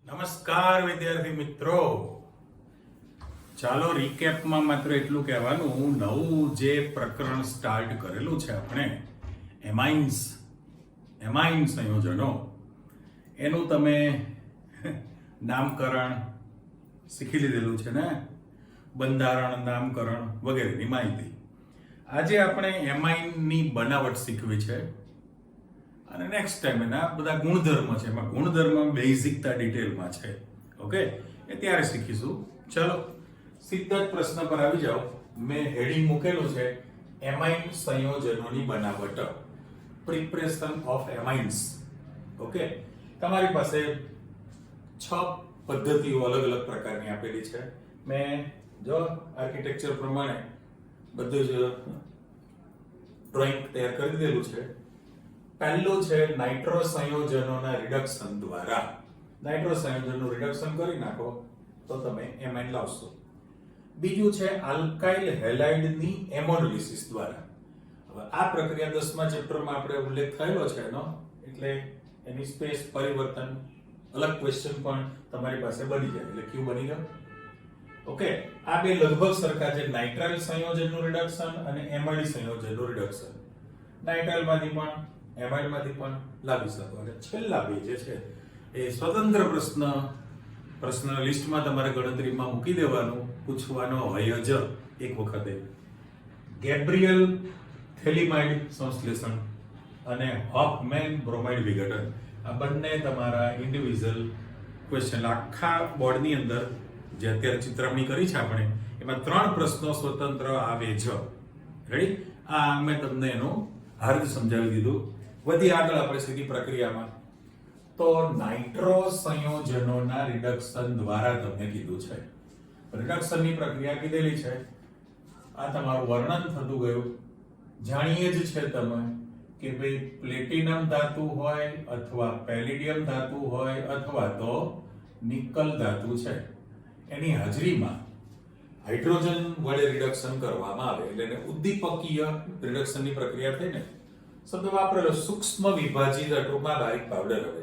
નમસ્કાર વિદ્યાર્થી મિત્રો, ચાલો રીકેપમાં માત્ર એટલું કહેવાનું, નવું જે પ્રકરણ સ્ટાર્ટ કરેલું છે આપણે એમાઇન સંયોજનો, એનું તમે નામકરણ શીખી લીધેલું છે ને, બંધારણ, નામકરણ વગેરેની માહિતી. આજે આપણે એમાઇનની બનાવટ શીખવી છે અને નેક્સ્ટ ટાઈમ એના બધા ગુણધર્મ છે, એમાં ગુણધર્મ બેઝિકતા ડિટેલમાં છે. ઓકે, એ ત્યારે શીખીશું. ચલો સીધા જ પ્રશ્ન પર આવી જાઓ. મેં હેડિંગ મૂકેલું છે એમાઇન સંયોજનોની બનાવટ, પ્રિપરેશન ઓફ એમાઇન્સ. ઓકે, તમારી પાસે 6 પદ્ધતિઓ અલગ અલગ પ્રકારની આપેલી છે. મેં જો આર્કિટેક્ચર પ્રમાણે બધું જ ડ્રોઈંગ તૈયાર કરી દીધેલું છે. પહેલું છે નાઇટ્રો સંયોજનોના રિડક્શન દ્વારા. નાઇટ્રો સંયોજનનું રિડક્શન કરી નાખો તો તમે એમાઇન લાવશો. બીજું છે આલ્કાઇલ હેલાઇડની એમોનોલિસિસ દ્વારા. હવે આ પ્રક્રિયા 10મા ચેપ્ટરમાં આપણે ઉલ્લેખ થયેલો છે એનો, એટલે એની સ્પેસ પરિવર્તન અલગ ક્વેશ્ચન પણ તમારી પાસે બની જાય, એટલે ક્યુ બની ગયો. ઓકે, આ બે લગભગ સરખા છે, નાઇટ્રાઇલ સંયોજનનું રિડક્શન અને એમાઇડ સંયોજનનું રિડક્શન. નાઇટ્રાઇલમાંથી પણ એમાઇડમાંથી પણ લાવી શકો. અને છેલ્લા બે જે છે એ સ્વતંત્ર પ્રશ્ન લિસ્ટમાં તમારે ગણતરીમાં મૂકી દેવાનું, પૂછવાનો હોય જ એક વખતે. ગેબ્રિયલ થેલિમાઇડ સંશ્લેષણ અને હોફમેન બ્રોમાઇડ વિઘટન, આ બંને તમારા ઇન્ડિવિજ્યુઅલ ક્વેશ્ચન આખા બોર્ડની અંદર જે અત્યારે ચિત્રામણી કરી છે આપણે, એમાં 3 પ્રશ્નો સ્વતંત્ર આવે જ. રેડી? આ મેં તમને એનું હાર્દ સમજાવી દીધું. વધી આગળ આપણે સીધી પ્રક્રિયામાં. તો નાઇટ્રો સંયોજનોના રિડક્શન દ્વારા તમને કીધું છે. રિડક્શનની પ્રક્રિયા કીધેલી છે. આ તમારું વર્ણન થતું ગયું. જાણીએ જ છે તમે કે ભાઈ પ્લેટિનમ ધાતુ હોય અથવા પેલેડિયમ ધાતુ હોય અથવા તો નિકલ ધાતુ છે, એની હાજરીમાં હાઇડ્રોજન વડે રિડક્શન કરવામાં આવે એટલે એને ઉદ્દીપકીય રિડક્શનની પ્રક્રિયા થઈ ને. શબ્દ વાપરેલો સૂક્ષ્મ વિભાજિત, ટૂંકમાં બારીક પાવડર. હવે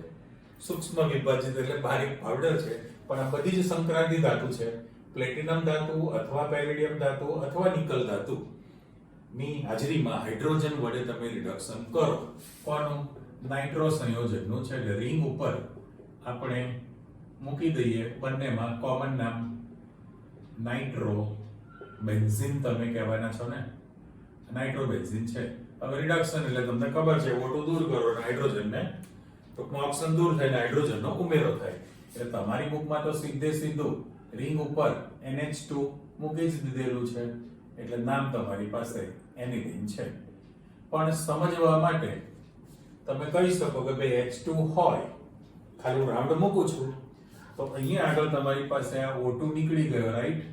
સૂક્ષ્મ વિભાજિત એટલે બારીક પાવડર છે, પણ આ બધી જ સંક્રાંતિ ધાતુ છે. પ્લેટિનમ ધાતુ અથવા પેલેડિયમ ધાતુ અથવા નિકલ ધાતુ ની હાજરીમાં હાઇડ્રોજન વડે તમે રિડક્શન કરો. કોનું? નાઇટ્રો સંયોજનનું છે. એટલે રિંગ ઉપર આપણે મૂકી દઈએ બંનેમાં કોમન નામ નાઇટ્રો બેન્ઝીન. તમે કહેવાના છો ને, નાઇટ્રો બેન્ઝીન છે. હવે રિડક્શન એટલે તમને ખબર છે, O2 દૂર કરો અને હાઇડ્રોજનને, ટૂંકમાં ઓક્સિજન દૂર થઈને હાઇડ્રોજનનો ઉમેરો થાય. એટલે તમારી બુકમાં તો સીધું રિંગ ઉપર NH2 મૂકી જ દીધેલું છે, એટલે નામ તમારી પાસે એનિલિન છે. પણ સમજવા માટે તમે કહી શકો કે ભાઈ H2 હોય, ખાલી હું રાઉન્ડ મૂકું છું, તો અહીંયા આગળ તમારી પાસે આ O2 નીકળી ગયો, રાઈટ?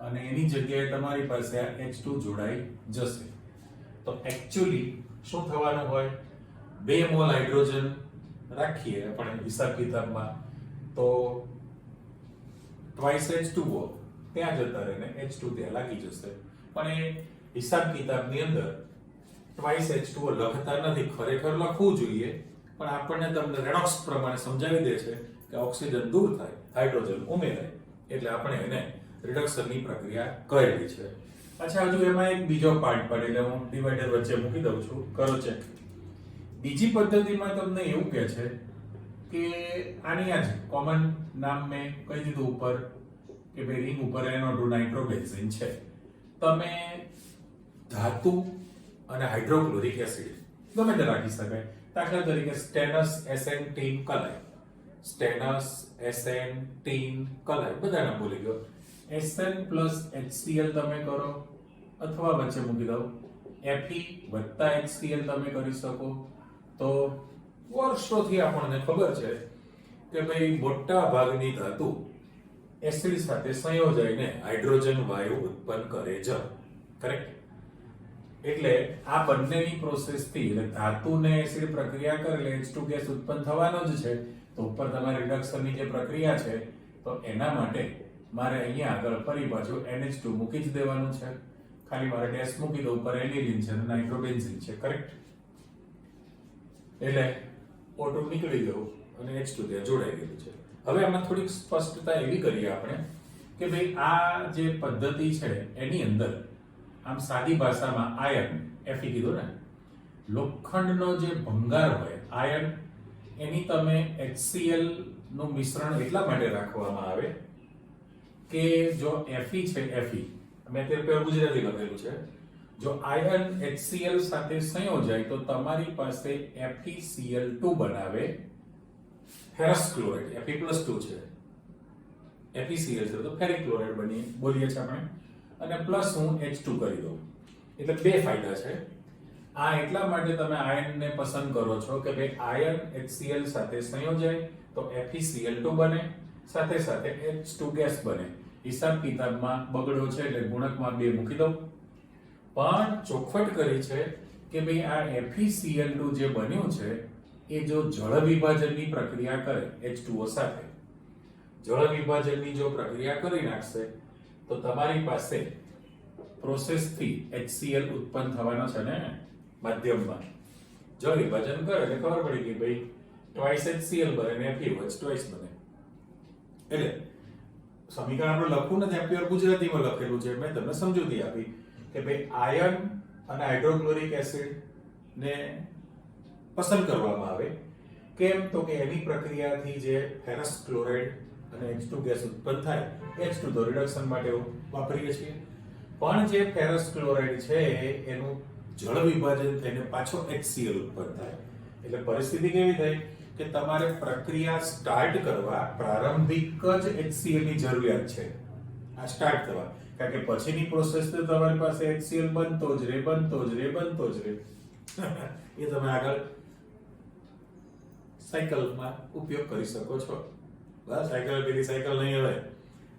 અને એની જગ્યાએ તમારી પાસે આ H2 જોડાઈ જશે. તો એકચ્યુઅલી શું થવાનું હોય? 2 મોલ હાઇડ્રોજન રાખીએ આપણે હિસાબ કિતાબમાં, તો ટ્વાઇસ H2O ત્યાં જતા રહે ને H2 ત્યાં લાગી જશે. પણ એ હિસાબ કિતાબની અંદર ટ્વાઇસ H2O લખતા નથી. ખરેખર લખવું જોઈએ, પણ આપણને તમને રેડોક્સ પ્રમાણે સમજાવી દે છે કે ઓક્સિજન દૂર થાય, હાઇડ્રોજન ઉમેરાય, એટલે આપણે એને રિડક્શનની પ્રક્રિયા કરેલી છે. અચ્છા, હજુ એમાં એક બીજો પાર્ટ પડે, એટલે હું ડિવાઇડર વચ્ચે મૂકી દઉં છું, કરો ચેક. બીજી પદ્ધતિમાં તમને એવું કહે છે કે આની આ જ કોમન નામ મેં કહી દીધું ઉપર કે ભાઈ રિંગ ઉપર NO2 નાઇટ્રોબેન્ઝીન છે. તમે ધાતુ અને હાઇડ્રોક્લોરિક એસિડ ગમે તે રાખી શકાય. દાખલા તરીકે સ્ટેનસ SN ટીન કલાય, સ્ટેનસ SN ટીન કલાય, બધા નામ બોલી ગયો. SN પ્લસ HCl તમે કરો, અથવા વચ્ચે મૂકી દો Fe વત્તા HCl તમે કરી શકો. તો વર્ષોથી આપણને ખબર છે કે ભાઈ મોટા ભાગની ધાતુ એસિડ સાથે સંયોજાઈને હાઇડ્રોજન વાયુ ઉત્પન્ન કરે છે, કરેક્ટ? એટલે આ બંનેની પ્રોસેસથી, એટલે ધાતુને એસિડ પ્રક્રિયા કરે એટલે H2 ગેસ ઉત્પન્ન થવાનો જ છે. તો ઉપર તમારી રિડક્શનની જે પ્રક્રિયા છે, તો એના માટે મારે અહીંયા આગળ ફરી પાછું NH2 મૂકી જ દેવાનું છે. ખાલી મારે ડેશ મૂકી દઉં, ઉપર એનિલિન છે અને નાઇટ્રોબેન્ઝીન છે, કરેક્ટ? એટલે O2 નીકળી ગયું, અને H2 ત્યાં જોડાઈ ગયેલું છે. હવે આમાં થોડીક સ્પષ્ટતા એવી કરીએ આપણે કે ભાઈ આ જે પદ્ધતિ છે એની અંદર આમ સાદી ભાષામાં આયન Fe કીધું ને, લોખંડનો જે ભંગાર હોય આયન, એની તમે HCl નું મિશ્રણ એટલા માટે રાખવામાં આવે કે જો Fe છે, Fe મેં તે પેલું ગુજરાતી લખેલું છે, જો આયન HCl સાથે સંયોજાય તો તમારી પાસે FeCl2 બનાવે ફેરસ ક્લોરાઇડ. Fe+2 છે, FeCl છે તો ફેરિક ક્લોરાઇડ બની બોલીએ છીએ આપણે, અને પ્લસ હું H2 કરી દઉં. એટલે બે ફાયદા છે. આ એટલા માટે તમે આયનને પસંદ કરો છો કે ભાઈ આયન HCl સાથે સંયોજાય તો FeCl2 બને, સાથે સાથે H2 ગેસ બને. હિસાબ કિતાબમાં બગડો છે એટલે ગુણકમાં 2 મૂકી દઉં. પણ ચોખવટ કરી છે કે ભાઈ આ FeCl2 જે બન્યું છે એ જો જળ વિભાજનની પ્રક્રિયા કરે H2O સાથે, જળ વિભાજનની જો પ્રક્રિયા કરી નાખશે તો તમારી પાસે પ્રોસેસથી HCl ઉત્પન્ન થવાનો છે ને માધ્યમમાં. જળ વિભાજન કરે એટલે ખબર પડી કે ભાઈ twice HCl બને અને FeOH twice બને. એટલે સમીકરણ આપણે લખવું નથી, પ્યોર ગુજરાતીમાં લખેલું છે. મેં તમને સમજૂતી આપી કે ભાઈ આયન અને હાઇડ્રોક્લોરિક એસિડ ને પસંદ કરવામાં આવે. કેમ તો કે એની પ્રક્રિયાથી જે ફેરસ ક્લોરાઇડ અને H2 ગેસ ઉત્પન્ન થાય, H2 તો રિડક્શન માટે વાપરીએ છીએ, પણ જે ફેરસ ક્લોરાઇડ છે એનું જળ વિભાજન થઈને પાછો HCl ઉત્પન્ન થાય. એટલે પરિસ્થિતિ કેવી થાય કે તમારે પ્રક્રિયા સ્ટાર્ટ કરવા પ્રારંભિક જ HCl ની જરૂરિયાત છે આ સ્ટાર્ટ થવા, કારણ કે પછીની પ્રોસેસ તો તમારી પાસે HCl બનતો જ રહે. એ તમે આગળ સાયકલમાં ઉપયોગ કરી શકો છો. બસ સાયકલ પેલી સાયકલ નહીં, હવે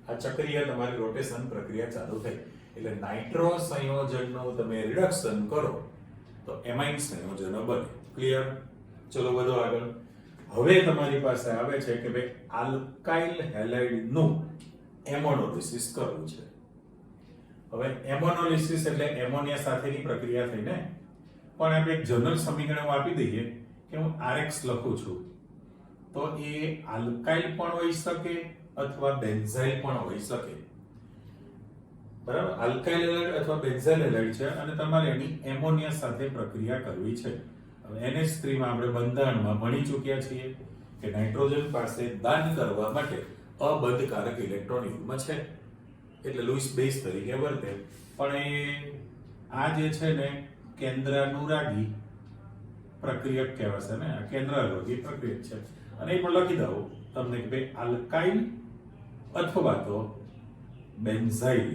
આ ચક્રીય તમારી રોટેશન પ્રક્રિયા ચાલુ થઈ એટલે નાઇટ્રો સંયોજનનું તમે રિડક્શન કરો તો એમાઇન સંયોજનો બને. ક્લિયર? ચલો વધો આગળ. હવે તમારી પાસે આવે છે કે ભાઈ આલ્કાઇલ હેલાઇડનું એમોનોલિસિસ કરવું છે. હવે એમોનોલિસિસ એટલે એમોનિયા સાથેની પ્રક્રિયા થઈને, પણ આપણે એક જનરલ સમીકરણ આપી દઈએ કે હું RX લખું છું તો એ આલ્કાઇલ પણ હોઈ શકે અથવા બેન્ઝાઇલ પણ હોઈ શકે. બરાબર? આલ્કાઇલ હેલાઇડ અથવા બેન્ઝાઇલ હેલાઇડ છે અને તમારે એની એમોનિયા સાથે પ્રક્રિયા કરવી છે. હવે NH3 માં આપણે બંધારણમાં ભણી ચૂક્યા છીએ કે નાઇટ્રોજન પાસે દાન કરવા માટે અબંધકારક ઇલેક્ટ્રોન યુગ્મ છે એટલે લુઈસ બેઝ તરીકે વર્તે. પણ એ આ જે છે ને કેન્દ્રાનુરાગી પ્રક્રિયક કહેવાશે ને, આ કેન્દ્રાનુરાગી પ્રક્રિયક છે. અને એ પણ લખી દઉં તમને કે ભાઈ આલ્કાઇલ અથવા તો બેન્ઝાઇલ,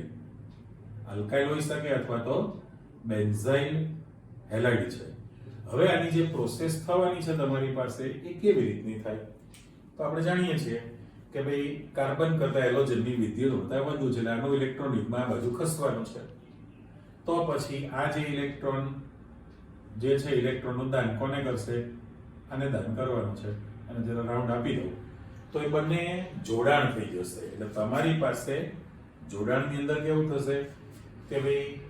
આલ્કાઇલ હોઈ શકે અથવા તો બેન્ઝાઇલ હેલાઇડ છે. હવે આની જે પ્રોસેસ થવાની છે તમારી પાસે એ કેવી રીતની થાય તો આપણે જાણીએ છીએ કે ભાઈ કાર્બન કરતા હેલોજનની વિદ્યુત ઋણતા વધુ છે એટલે આનું ઇલેક્ટ્રોન યુગ્મ આ બાજુ ખસવાનું છે. તો પછી આ જે ઇલેક્ટ્રોન જે છે ઇલેક્ટ્રોનનું દાન કોને કરશે? આને દાન કરવાનું છે. અને જરા રાઉન્ડ આપી દઉં તો એ બંને જોડાણ થઈ જશે. એટલે તમારી પાસે જોડાણની અંદર કેવું થશે કે ભાઈ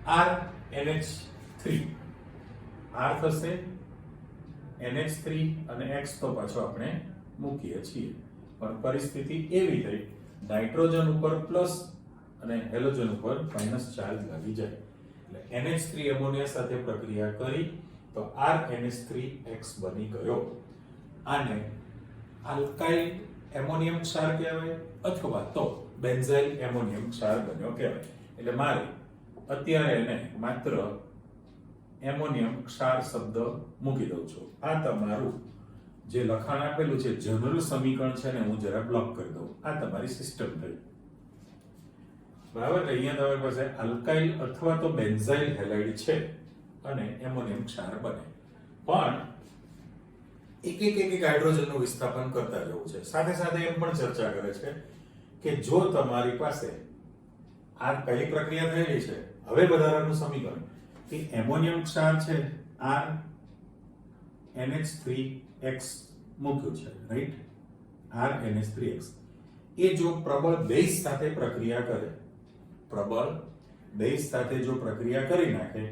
RNH3 R થશે, NH3 અને X તો પાછો આપણે મૂકીએ છીએ. પણ પરિસ્થિતિ એવી થઈ નાઇટ્રોજન ઉપર પ્લસ અને હેલોજન ઉપર માઇનસ ચાર્જ લાગી જાય એટલે NH3 એમોનિયા સાથે પ્રક્રિયા કરી તો RNH3X બની ગયો. આને આલ્કાઇલ એમોનિયમ ક્ષાર કહેવાય અથવા તો બેન્ઝાઇલ એમોનિયમ ક્ષાર બન્યો કહેવાય. એટલે મારે અત્યારે એને માત્ર એમોનિયમ ક્ષાર શબ્દ મૂકી દઉં છું. આ તમારું જે લખાણ આપેલું છે જનરલ સમીકરણ છે ને હું જરા બ્લોક કરી દઉં. આ તમારી સિસ્ટમ થઈ. બરાબર? અહીંયા તમારી પાસે આલ્કાઇલ અથવા તો બેન્ઝાઇલ હેલાઇડ છે અને એમોનિયમ ક્ષાર બને. પણ એક હાઇડ્રોજનનું વિસ્થાપન કરતા જવું છે. સાથે સાથે એમ પણ ચર્ચા કરે છે કે જો તમારી પાસે આ પહેલી પ્રક્રિયા થયેલી છે, હવે વધારાનું સમીકરણ કે એમોનિયમ ક્ષાર છે R NH3X મૂક્યું છે, રાઈટ? R NH3X એ જો પ્રબળ બેઝ સાથે પ્રક્રિયા કરે, પ્રબળ બેઝ સાથે જો પ્રક્રિયા કરી નાખે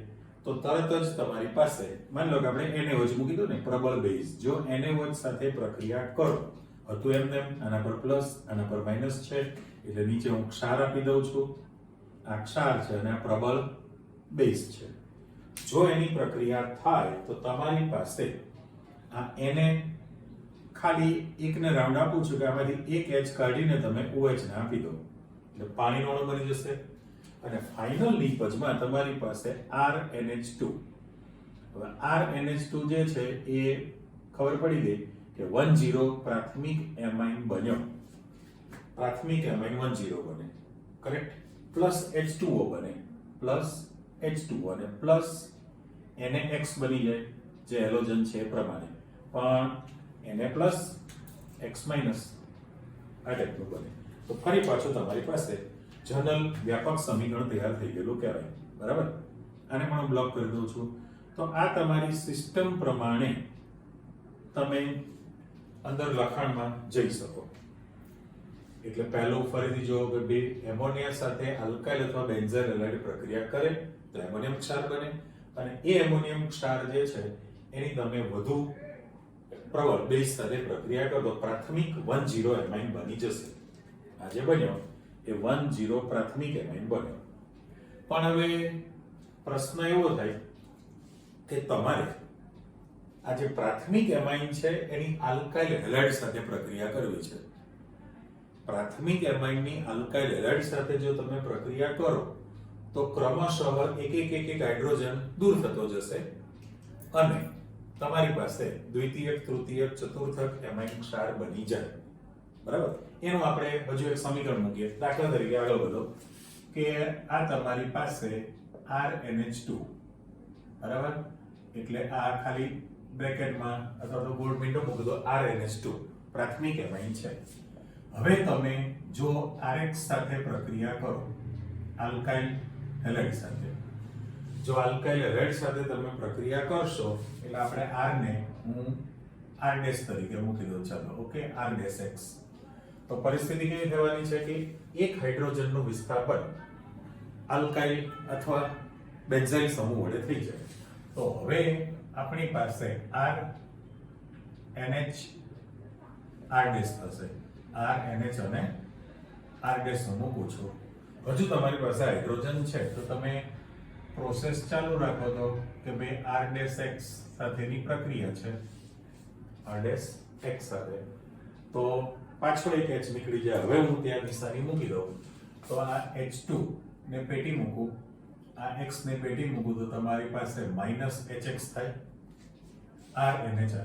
તો તરત જ તમારી પાસે માની લો કે આપણે NaOH મૂકી દો ને, પ્રબળ બેઝ. જો NaOH સાથે પ્રક્રિયા કરો હતું એમ આના પર પ્લસ આના પર માઇનસ છે એટલે નીચે હું ક્ષાર આપી દઉં છું. આ ક્ષાર છે અને આ પ્રબળ બેઝ છે. જો એની પ્રક્રિયા થાય તો તમારી પાસે આ Na ખાલી એકને રાઉન્ડ આપું છું કે આમાંથી એક H કાઢીને તમે OH ને આપી દો એટલે પાણીનો અણુ બની જશે અને ફાઇનલ નિપજમાં તમારી પાસે RNH2. હવે RNH2 જે છે એ ખબર પડી ગઈ કે 10 પ્રાથમિક એમાઇન બન્યો. પ્રાથમિક એમાઇન 10 બને, કરેક્ટ. પ્લસ H2O બને, પ્લસ H2O અને પ્લસ NaX બની જાય જે હેલોજન છે એ પ્રમાણે, પણ Na પ્લસ X માઇનસ આ ટાઈપનું બને. તો ફરી પાછું તમારી પાસે જનરલ વ્યાપક સમીકરણ તૈયાર થઈ ગયેલું કહેવાય. બરાબર. આને પણ હું બ્લોક કરી દઉં છું. તો આ તમારી સિસ્ટમ પ્રમાણે તમે અંદર લખાણમાં જઈ શકો. એટલે પહેલું ફરીથી જો કે બે એમોનિયા સાથે આલ્કાઇલ અથવા બેન્ઝાઇલ હેલાઇડ પ્રક્રિયા કરે તો એમોનિયમ ક્ષાર બને અને એ એમોનિયમ ક્ષાર જે છે એની તમે વધુ પ્રબળ બેઝ સાથે પ્રક્રિયા કરો તો પ્રાથમિક 10 એમાઇન બની જશે. આ જે બન્યો એ 10 પ્રાથમિક એમાઇન બન્યો. પણ હવે પ્રશ્ન એવો થાય કે તમારે આ જે પ્રાથમિક એમાઇન છે એની આલ્કાઇલ હેલાઇડ સાથે પ્રક્રિયા કરવી છે. પ્રાથમિક એમાઇનની આલ્કાઇલ હેલાઇડ સાથે જો તમે પ્રક્રિયા કરો તો ક્રમશઃ એક હાઇડ્રોજન દૂર થતો જશે અને તમારી પાસે દ્વિતીયક, તૃતીયક, ચતુર્થક એમાઇન ક્ષાર બની જાય. બરાબર. એનું આપણે હજુ એક સમીકરણ મૂકીએ. દાખલા તરીકે આગળ વધો કે આ તમારી પાસે RNH2. બરાબર. એટલે આ ખાલી બ્રેકેટમાં અથવા તો ગોળ મીંડો મૂકી દો. RNH2 પ્રાથમિક એમાઇન છે. હવે તમે જો RX સાથે પ્રક્રિયા કરો આલ્કાઇલ હેલાઇડ સાથે, જો આલ્કાઇલ હેલાઇડ સાથે તમે પ્રક્રિયા કરશો એટલે આપણે R ને હું R' તરીકે મૂકી દઉં. ચાલો, ઓકે, R'(X). તો પરિસ્થિતિ કેવી થવાની છે કે એક હાઇડ્રોજનનું વિસ્થાપન આલ્કાઇલ અથવા બેન્ઝાઇલ સમૂહ વડે થઈ જાય. તો હવે આપણી પાસે RNH R' થશે. RNH અને R' મૂકું છું. હજુ તમારી પાસે હાઇડ્રોજન છે તો તમે પ્રોસેસ ચાલુ રાખો તો કે ભાઈ R'(X) સાથેની પ્રક્રિયા છે. R'(X) સાથે તો પાછો એક H નીકળી જાય. હવે હું ત્યાં નિશાની મૂકી દઉં તો આ H2 ને પેટી મૂકું, આ X ને પેટી મૂકું તો તમારી પાસે -HX થાય. RNH R'.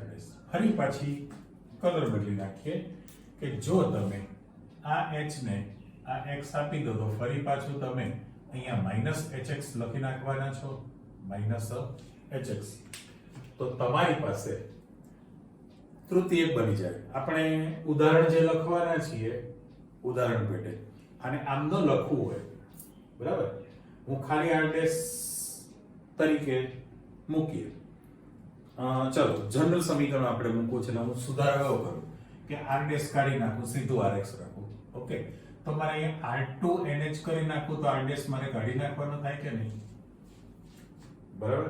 ફરી પાછી કલર બદલી નાખીએ કે જો તમે આ H ને આ X આપી દો તો ફરી પાછું તમે અહીંયા -HX લખી નાખવાના છો. -HX. તો તમારી પાસે તૃતીયક બની જાય. આપણે ઉદાહરણ જે લખવાના છીએ ઉદાહરણ પેટે આને આમ ન લખવું હોય, બરાબર, હું ખાલી R' તરીકે મૂકીએ. ચલો જનરલ સમીકરણ આપણે મૂકવું છે એટલે હું સુધારો કરું કે R' કાઢી નાખું, સીધું RX રાખું. ઓકે. તો મારે અહીંયા R2NH કરી નાખું તો R' મારે કાઢી નાખવાનું થાય કે નહીં? બરાબર.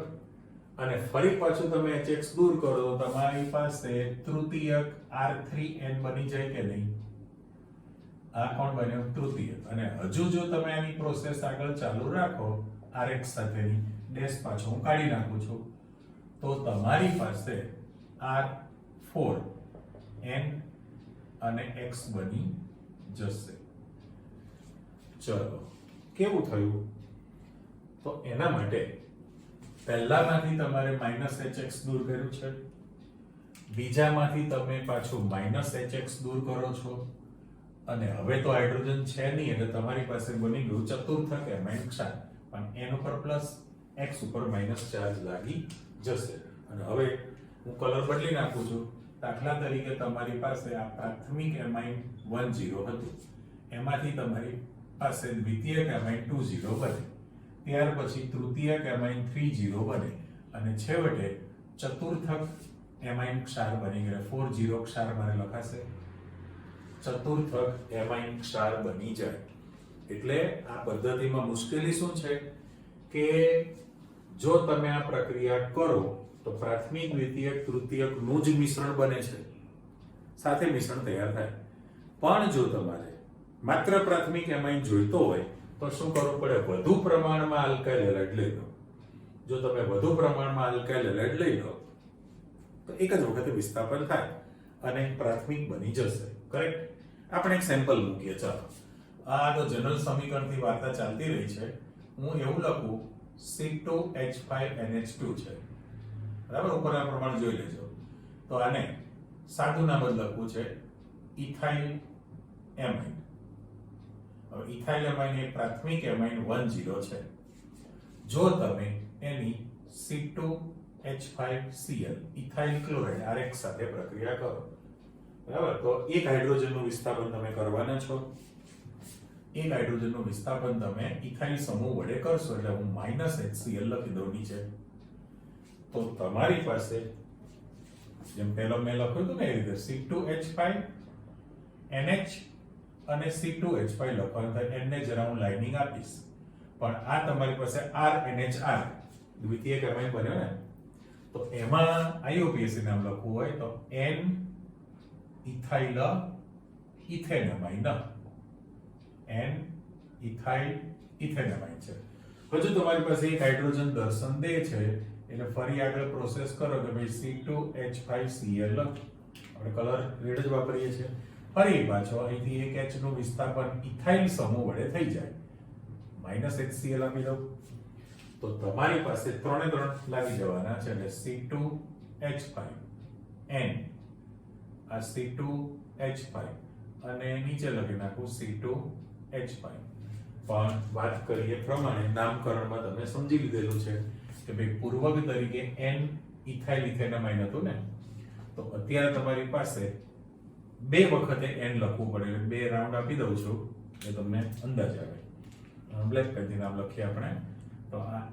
અને ફરી પાછું તમે HX દૂર કરો તો તમારી પાસે તૃતીયક R3N બની જાય કે નહીં? આ કોણ બન્યો? તૃતીયક. અને હજુ જો તમે આની પ્રોસેસ આગળ ચાલુ રાખો RX સાથેની, ડેશ પાછો હું કાઢી નાખું છું તો તમારી પાસે R4N અને X બની જશે. ચલો, કેવું થયું? તો એના માટે પહેલામાંથી તમારે -HX દૂર કર્યું છે, બીજામાંથી તમે પાછું -HX દૂર કરો છો અને હવે તો હાઇડ્રોજન છે નહીં એટલે તમારી પાસે બની ગયું ચતુર્થક એમાઇન ક્ષાર, પણ N ઉપર પ્લસ X ઉપર માઇનસ ચાર્જ લાગી જશે. અને હવે હું કલર બદલી નાખું છું. દાખલા તરીકે તમારી પાસે આ પ્રાથમિક એમાઇન 10 હતું, એમાંથી તમારી પાસે દ્વિતીયક એમાઇન 20 બને, ત્યાર પછી તૃતીયક એમાઇન 30 બને અને છેવટે ચતુર્થક એમાઇન ક્ષાર બની ગયા. 40 ક્ષાર મારે લખાશે. ચતુર્થક એમાઇન ક્ષાર બની જાય. એટલે આ પદ્ધતિમાં મુશ્કેલી શું છે કે જો તમે આ પ્રક્રિયા કરો તો પ્રાથમિક, દ્વિતીયક, તૃતીયકનું જ મિશ્રણ બને છે, સાથે મિશ્રણ તૈયાર થાય. પણ જો તમારે માત્ર પ્રાથમિક એમાઇન જોઈતો હોય તો શું કરવું પડે? વધુ પ્રમાણમાં આલ્કાઇલ હેલાઇડ લઈ લો. જો તમે વધુ પ્રમાણમાં આલ્કાઇલ હેલાઇડ લઈ લો તો એક જ વખતે વિસ્થાપન થાય અને પ્રાથમિક બની જશે. કરેક્ટ? આપણે એક સેમ્પલ મૂકીએ. ચાલો, આ તો જનરલ સમીકરણથી વાર્તા ચાલતી રહી છે. હું એવું લખું C2H5NH2 છે, બરાબર? ઉપરના પ્રમાણે જોઈ લેજો. તો આને સાદું નામ જ લખવું છે ઇથાઇલ એમાઇન. હવે ઇથાઇલ એમાઇન એ પ્રાથમિક એમાઇન 10 છે. જો તમે એની C2H5Cl ઇથાઇલ ક્લોરાઇડ RX સાથે પ્રક્રિયા કરો, બરાબર, તો એક હાઇડ્રોજનનું વિસ્થાપન તમે કરવાના છો. એક હાઇડ્રોજનનું વિસ્થાપન તમે ઇથાઇલ સમૂહ વડે કરશો એટલે હું -HCl લખી દઉં નીચે. તો તમારી પાસે જેમ પહેલો મેં લખ્યું હતું ને એ રીતે C2H5NH અને C2H5 લખવાનું થાય. n ને જરા હું લાઇનિંગ આપીશ, પણ આ તમારી પાસે RNHR દ્વિતીયક એમાઇન બન્યો ને, તો એમાં IUPAC નામ લખવું હોય તો N ethyl ethanamine. N ethyl ethanamine છે. હજુ તમારી પાસે એક હાઇડ્રોજન દર્શન દે છે એટલે ફરી આગળ પ્રોસેસ કરો કે ભાઈ C2H5Cl, આપણે કલર રેડ જ વાપરીએ છીએ. ફરી પાછો અહીંથી એક H નું વિસ્થાપન ઇથાઇલ સમૂહ વડે થઈ જાય, -HCl આપી દઉં. તો તમારી પાસે 3 લાગી જવાના છે એટલે C2H5 N, આ C2H5 અને નીચે લખી નાખું C2H5. પણ વાત કરીએ પ્રમાણે નામકરણમાં તમે સમજી લીધેલું છે કે ભાઈ પૂર્વક તરીકે N ઇથાઇલ ઇથેનેમાઇન હતું ને, તો અત્યારે તમારી પાસે 2 વખતે N લખવું પડે એટલે 2 રાઉન્ડ આપી દઉં છું એટલે તમને અંદાજ આવે. બ્લેક પેનથી નામ લખીએ આપણે. તો આ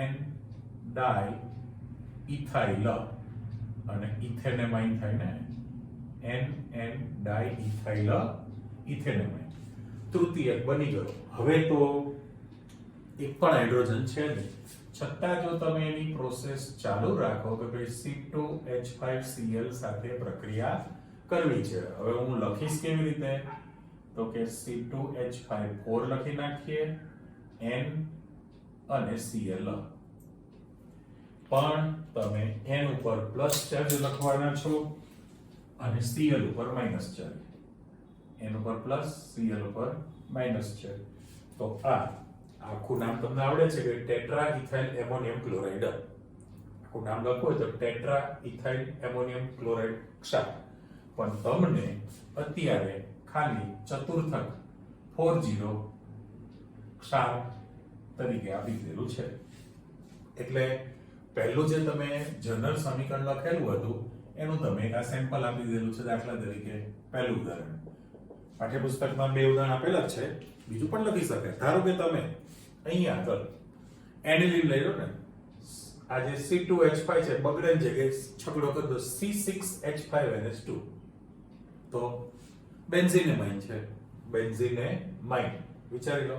N ડાઈ ઇથાઇલ અને ઇથેનેમાઇન થાય ને, N ડાઈ ઇથાઇલ ઇથેનેમાઇન તૃતીયક બની ગયો. હવે તો એક પણ હાઇડ્રોજન છે નહીં, છતાં જો તમે એની પ્રોસેસ ચાલુ રાખો કે ભાઈ C2H5Cl સાથે પ્રક્રિયા કરવી છે. હવે હું લખીશ કેવી રીતે? તો કે C2H5 લખી નાખીએ, N અને Cl. પણ તમે N ઉપર પ્લસ ચાર્જ લખવાના છો અને Cl ઉપર માઇનસ ચાર્જ. N ઉપર પ્લસ, Cl ઉપર માઇનસ છે. તો આ આખું નામ તમને આવડે છે કે ટેટ્રા ઇથાઇલ એમોનિયમ ક્લોરાઇડ. આખું નામ લખવું હોય તો ટેટ્રા ઇથાઇલ એમોનિયમ ક્લોરાઇડ ક્ષાર. પણ તમને અત્યારે ખાલી ચતુર્થક 40 ક્ષાર તરીકે આપી દીધેલું છે. એટલે પહેલું જે તમે જનરલ સમીકરણ લખેલું હતું એનું તમે આ સેમ્પલ આપી દીધેલું છે. દાખલા તરીકે પહેલું ઉદાહરણ પાઠ્યપુસ્તકમાં 2 ઉદાહરણ આપેલા જ છે, બીજું પણ લખી શકાય. ધારો કે તમે અહીંયા આગળ એનિલીન લઈ લો ને, આ જે C2H5 છે બગડેલ જગ્યાએ છગડો કરી દો C6H5NH2, તો બેન્ઝીનેમાઇન છે, બેન્ઝીનેમાઇન વિચારી લો.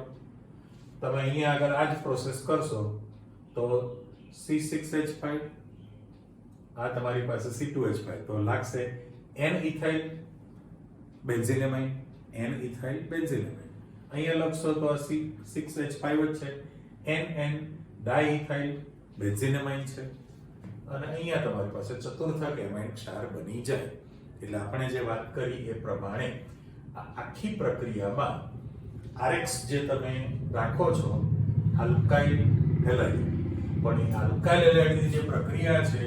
તમે અહીંયા આગળ આ જ પ્રોસેસ કરશો તો C6H5, આ તમારી પાસે C2H5, તો લાગશે N ઇથાઇલ બેન્ઝીનેમાઇન, N ઇથાઇલ બેન્ઝીનેમાઇન. અહીંયા લખશો તો C6H5 જ છે, N ડાઇઇથાઇલ બેન્ઝીનેમાઇન છે અને અહીંયા તમારી પાસે ચતુર્થક એમાઇન ક્ષાર બની જાય. એટલે આપણે જે વાત કરી એ પ્રમાણે આ આખી પ્રક્રિયામાં RX જે તમે રાખો છો આલ્કાઇલ હેલાઇડ, પણ એ આલ્કાઇલ હેલાઇડની જે પ્રક્રિયા છે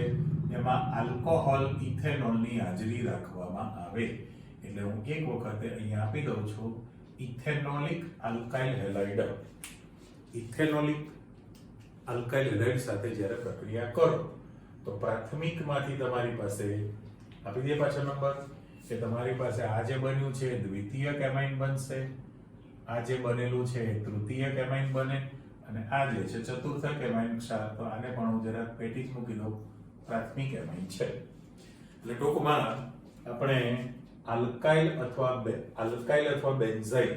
એમાં આલ્કોહોલ ઇથેનોલની હાજરી રાખવામાં આવે. એટલે હું એક વખતે અહીંયા આપી દઉં છું ઇથેનોલિક આલ્કાઇલ હેલાઇડ. ઇથેનોલિક આલ્કાઇલ હેલાઇડ સાથે જ્યારે પ્રક્રિયા કરો તો પ્રાથમિકમાંથી તમારી પાસે આપી દે પાછો નંબર કે તમારી પાસે આ જે બન્યું છે દ્વિતીયક એમાઇન બનશે, આ જે બનેલું છે તૃતીયક એમાઇન બને અને આ જે છે ચતુર્થક એમાઇન ક્ષાર. તો આને પણ હું જરા પેટી જ મૂકી દઉં, પ્રાથમિક એમાઇન છે. એટલે ટૂંકમાં આપણે આલ્કાઇલ અથવા બેન્ઝાઇલ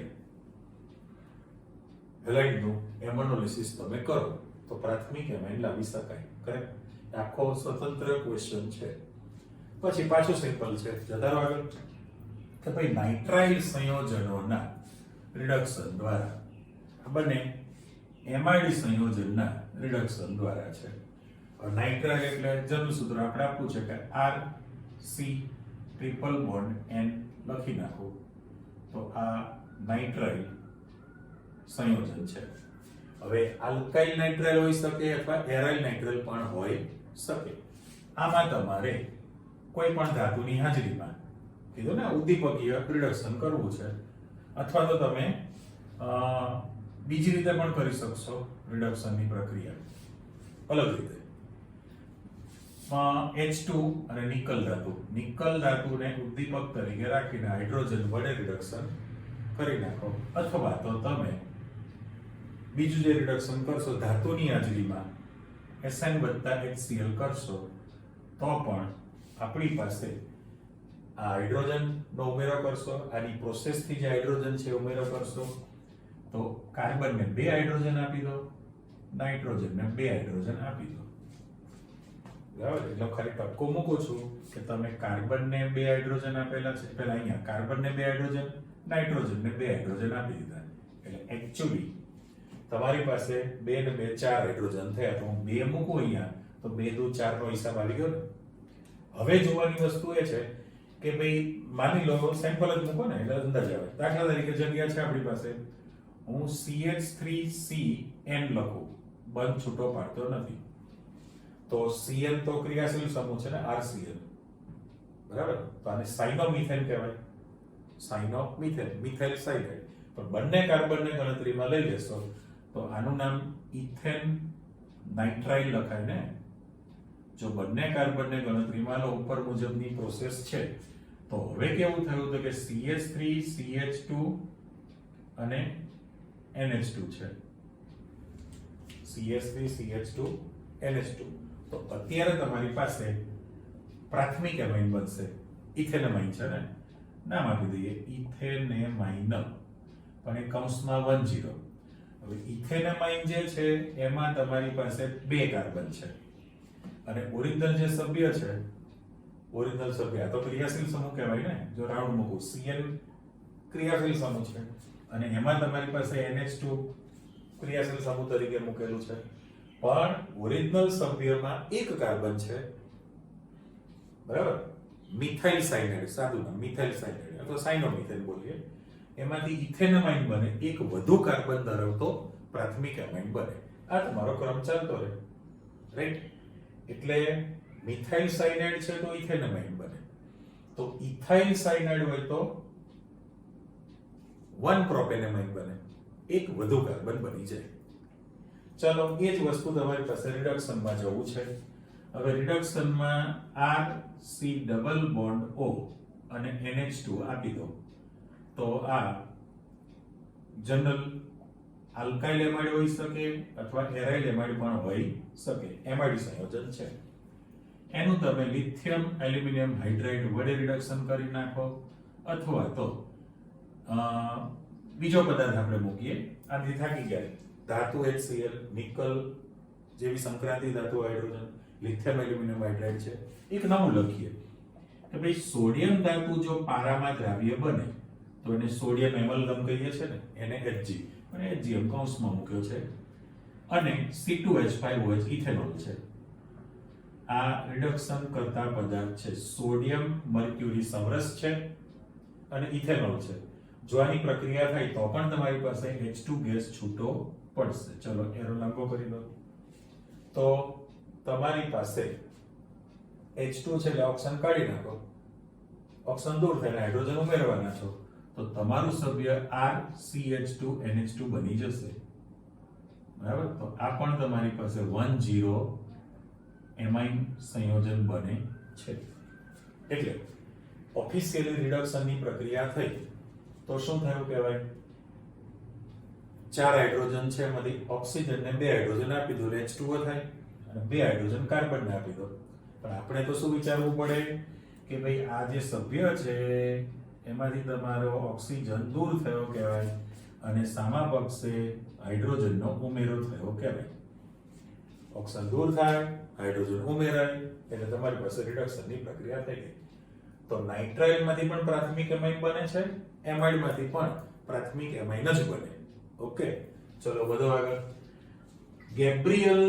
હેલાઇડનું એમોનોલિસિસ તમે કરો તો પ્રાથમિક એમાઇન લાવી શકાય. કરેક્ટ? આખો સ્વતંત્ર ક્વેશ્ચન છે. પછી પાછું સિમ્પલ છે, જતા રહો આગળ. કે ભાઈ નાઇટ્રાઇલ સંયોજનોના રિડક્શન દ્વારા આ બંને એમાઇડ સંયોજનના રિડક્શન દ્વારા છે. નાઇટ્રાઇલ એટલે જનરલ સૂત્ર આપણે આપવું છે કે RC ટ્રિપલ બોન્ડ N લખી નાખો. તો આ નાઇટ્રાઇલ સંયોજન છે. હવે આલ્કાઇલ નાઇટ્રાઇલ હોઈ શકે અથવા એરાઇલ નાઇટ્રાઇલ પણ હોઈ શકે. આમાં તમારે કોઈ પણ ધાતુની હાજરીમાં કીધું ને ઉદ્દીપકીય રિડક્શન કરવું છે, અથવા તો તમે બીજી રીતે પણ કરી શકશો રિડક્શનની પ્રક્રિયા અલગ રીતે. H2 અને નિકલ ધાતુને ઉદ્દીપક તરીકે રાખીને હાઇડ્રોજન વડે રિડક્શન કરી નાખો, અથવા તો તમે બીજું જે રિડક્શન કરશો ધાતુની હાજરીમાં SN + HCl કરશો તો પણ આપણી પાસે આ હાઇડ્રોજનનો ઉમેરો કરશો, આની પ્રોસેસથી જે હાઇડ્રોજન છે ઉમેરો કરશો તો કાર્બનને 2 હાઇડ્રોજન આપી દો, નાઇટ્રોજનને 2 હાઇડ્રોજન આપી દો. બરાબર? એટલે ખાલી ટપકો મૂકું છું કે તમે કાર્બનને 2 હાઇડ્રોજન આપેલા છે, પહેલા અહીંયા કાર્બનને 2 હાઇડ્રોજન, નાઇટ્રોજનને 2 હાઇડ્રોજન આપી દીધા. એટલે એક્ચ્યુઅલી તમારી પાસે 2 ને 2 4 હાઇડ્રોજન થયા. તો હું 2 મૂકું અહીંયા તો 2 દુ 4 નો હિસાબ આવી ગયો ને. હવે જોવાની વસ્તુ એ છે કે ભાઈ માની લો સેમ્પલ જ મૂકો ને એટલે અંદાજ આવે. દાખલા તરીકે જગ્યા છે આપણી પાસે, હું CH3CN લખું, બંધ છૂટો પાડતો નથી. તો CN તો ક્રિયાશીલ સમૂહ છે ને, RCN. બરાબર? તો આને સાયનોમિથેન કહેવાય. સાયનોમિથેન, મિથાઇલ સાયનાઇડ. પણ બંને કાર્બનને ગણતરીમાં લઈ લેશો તો આનું નામ ઇથેન નાઇટ્રાઇલ લખાય ને. જો બંને કાર્બનને ગણતરીમાં લો, ઉપર મુજબની પ્રોસેસ છે, તો હવે કેવું થયું તો કે CH3 CH2 અને NH2 છે. CH3 CH2 NH2. તો અત્યારે તમારી પાસે પ્રાથમિક એમાઇન બનશે. ઇથેનેમાઇન છે ને, નામ આપી દઈએ ઇથેનેમાઇન, પણ એ કૌંસમાં 10. હવે ઇથેનેમાઇન જે છે એમાં તમારી પાસે 2 કાર્બન છે અને ઓરિજિનલ જે સભ્ય છે, ઓરિજિનલ સભ્ય તો ક્રિયાશીલ સમૂહ કહેવાય ને. જો રાઉન્ડ મૂકું, CN ક્રિયાશીલ સમૂહ છે અને એમાં તમારી પાસે NH2 ક્રિયાશીલ સમૂહ તરીકે મૂકેલું છે. પણ ઓરિજિનલ સભ્યમાં 1 કાર્બન છે. બરાબર? મિથાઇલ સાયનાઇડ, સાદું નામ મિથાઇલ સાયનાઇડ અથવા સાયનોમિથેન બોલીએ. એમાંથી ઇથેનેમાઇન બને, 1 વધુ કાર્બન ધરાવતો પ્રાથમિક એમાઇન બને. આ તમારો ક્રમ ચાલતો રહે. રાઈટ? એટલે મિથાઇલ સાયનાઇડ છે તો ઇથેનેમાઇન બને. તો ઇથાઇલ સાયનાઇડ હોય તો 1 પ્રોપેનેમાઇન બને, 1 વધુ કાર્બન બની જાય. ચલો, એ જ વસ્તુ તમારી પાસે રિડક્શનમાં જવું છે. હવે રિડક્શનમાં RC ડબલ બોન્ડ O અને NH2 આપી દો તો આ જનરલ આલ્કાઇલ એમાઇડ હોઈ શકે અથવા એરાઇલ એમાઇડ પણ હોઈ શકે. એમાઇડ સંયોજન છે. એનું તમે લિથિયમ એલ્યુમિનિયમ હાઇડ્રાઇડ વડે રિડક્શન કરી નાખો, અથવા તો બીજો પદાર્થ આપણે મૂકીએ. આથી થાકી ગયા, ધાતુ HCl, નિકલ જેવી સંક્રાંતિ ધાતુ હાઇડ્રોજન, લિથિયમ એલ્યુમિનિયમ હાઇડ્રાઇડ છે. એક નવું લખીએ કે ભાઈ સોડિયમ ધાતુ જો પારામાં દ્રાવ્ય બને તો એને સોડિયમ એમલગમ કહીએ છે ને, એને Hg, અને Hgm કૌંસમાં મૂક્યો છે, અને C2H5OH ઇથેનોલ છે. આ રિડક્શન કરતા પદાર્થ છે. સોડિયમ મર્ક્યુરી સમરસ છે અને ઇથેનોલ છે. જો આની પ્રક્રિયા થાય તો પણ તમારી પાસે H2 ગેસ છૂટો પડશે. ચલો, એરો લાંબો કરી દો. તો તમારી પાસે H2 છે એટલે ઓક્સિજન કાઢી નાખો, ઓક્સિજન દૂર થઈને હાઇડ્રોજન ઉમેરવાના છો તો તમારું સભ્ય RCH2NH2 બની જશે. બરાબર? તો આ પણ તમારી પાસે 10 એમાઇન સંયોજન બને છે. એટલે ઓફિશિયલી રિડક્શનની પ્રક્રિયા થઈ તો શું થયું કહેવાય? 4 હાઇડ્રોજન છે, એમાંથી ઓક્સિજનને 2 હાઇડ્રોજન આપી દો, H2O થાય, અને 2 હાઇડ્રોજન કાર્બનને આપી દો. પણ આપણે તો શું વિચારવું પડે કે ભાઈ આ જે સભ્ય છે એમાંથી તમારો ઓક્સિજન દૂર થયો કહેવાય અને સામા પક્ષે હાઇડ્રોજનનો ઉમેરો થયો કહેવાય. ઓક્સિજન દૂર થાય, હાઇડ્રોજન ઉમેરાય, એટલે તમારી પાસે રિડક્શનની પ્રક્રિયા થઈ ગઈ. તો નાઇટ્રાઇલમાંથી પણ પ્રાથમિક એમાઇન બને છે, એમાઇડમાંથી પણ પ્રાથમિક એમાઇન જ બને. ઓકે, ચલો વધો આગળ. ગેબ્રિયલ